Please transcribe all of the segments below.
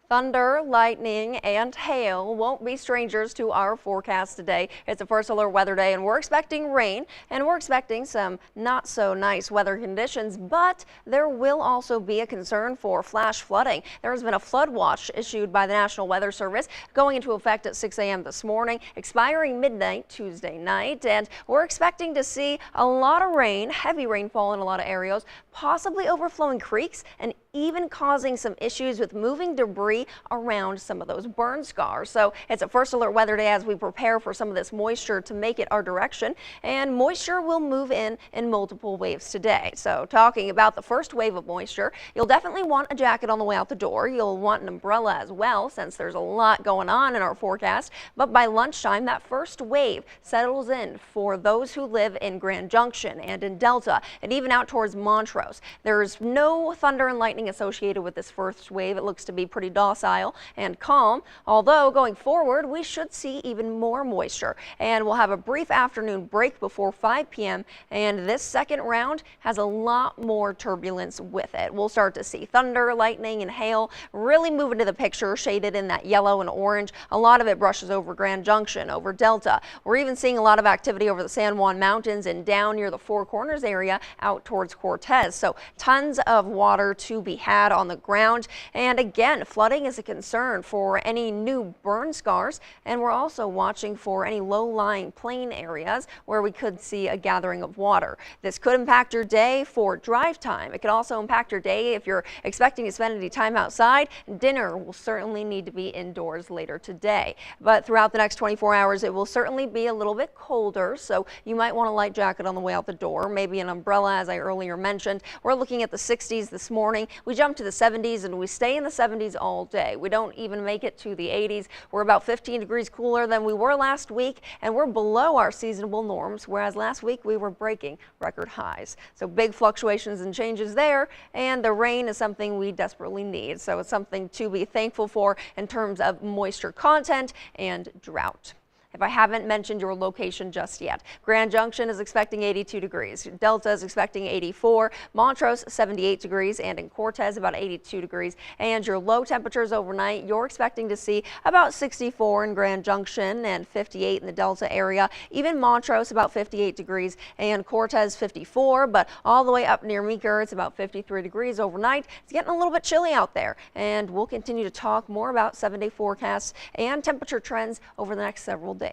Thunder, lightning, and hail won't be strangers to our forecast today. It's a first alert weather day, and we're expecting rain, and we're expecting some not so nice weather conditions, but there will also be a concern for flash flooding. There has been a flood watch issued by the National Weather Service going into effect at 6 a.m. this morning, expiring midnight Tuesday night, and we're expecting to see a lot of rain, heavy rainfall in a lot of areas, possibly overflowing creeks and even causing some issues with moving debris around some of those burn scars. So it's a first alert weather day as we prepare for some of this moisture to make it our direction, and moisture will move in multiple waves today. So talking about the first wave of moisture, you'll definitely want a jacket on the way out the door. You'll want an umbrella as well, since there's a lot going on in our forecast. But by lunchtime, that first wave settles in for those who live in Grand Junction and in Delta and even out towards Montrose. There's no thunder and lightning associated with this first wave. It looks to be pretty docile and calm, although going forward we should see even more moisture, and we'll have a brief afternoon break before 5 p.m. and this second round has a lot more turbulence with it. We'll start to see thunder, lightning, and hail really move into the picture, shaded in that yellow and orange. A lot of it brushes over Grand Junction, over Delta. We're even seeing a lot of activity over the San Juan Mountains and down near the Four Corners area out towards Cortez. So tons of water to be had on the ground, and again, flooding is a concern for any new burn scars, and we're also watching for any low-lying plain areas where we could see a gathering of water. This could impact your day for drive time. It could also impact your day if you're expecting to spend any time outside. Dinner will certainly need to be indoors later today, but throughout the next 24 hours it will certainly be a little bit colder, so you might want a light jacket on the way out the door, maybe an umbrella as I earlier mentioned. We're looking at the 60s this morning. We jump to the 70s and we stay in the 70s all day. We don't even make it to the 80s. We're about 15 degrees cooler than we were last week, and we're below our seasonable norms, whereas last week we were breaking record highs. So big fluctuations and changes there, and the rain is something we desperately need. So it's something to be thankful for in terms of moisture content and drought. If I haven't mentioned your location just yet, Grand Junction is expecting 82 degrees. Delta is expecting 84, Montrose 78 degrees, and in Cortez about 82 degrees. And your low temperatures overnight, you're expecting to see about 64 in Grand Junction and 58 in the Delta area. Even Montrose about 58 degrees and Cortez 54, but all the way up near Meeker, it's about 53 degrees overnight. It's getting a little bit chilly out there, and we'll continue to talk more about 7-day forecasts and temperature trends over the next several days.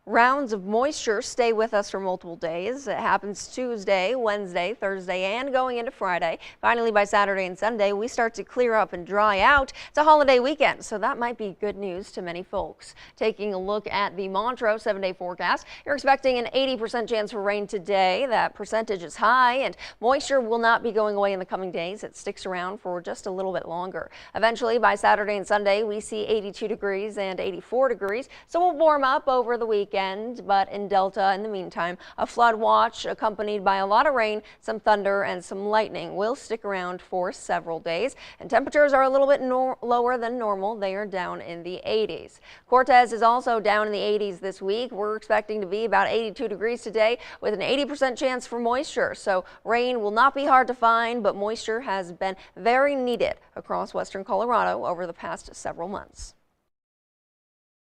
Rounds of moisture stay with us for multiple days. It happens Tuesday, Wednesday, Thursday, and going into Friday. Finally, by Saturday and Sunday, we start to clear up and dry out. It's a holiday weekend, so that might be good news to many folks. Taking a look at the Montrose 7-day forecast, you're expecting an 80% chance for rain today. That percentage is high, and moisture will not be going away in the coming days. It sticks around for just a little bit longer. Eventually, by Saturday and Sunday, we see 82 degrees and 84 degrees, so we'll warm up over the weekend. But in Delta, in the meantime, a flood watch accompanied by a lot of rain, some thunder, and some lightning will stick around for several days. And temperatures are a little bit lower than normal. They are down in the 80s. Cortez is also down in the 80s this week. We're expecting to be about 82 degrees today with an 80% chance for moisture. So rain will not be hard to find, but moisture has been very needed across western Colorado over the past several months.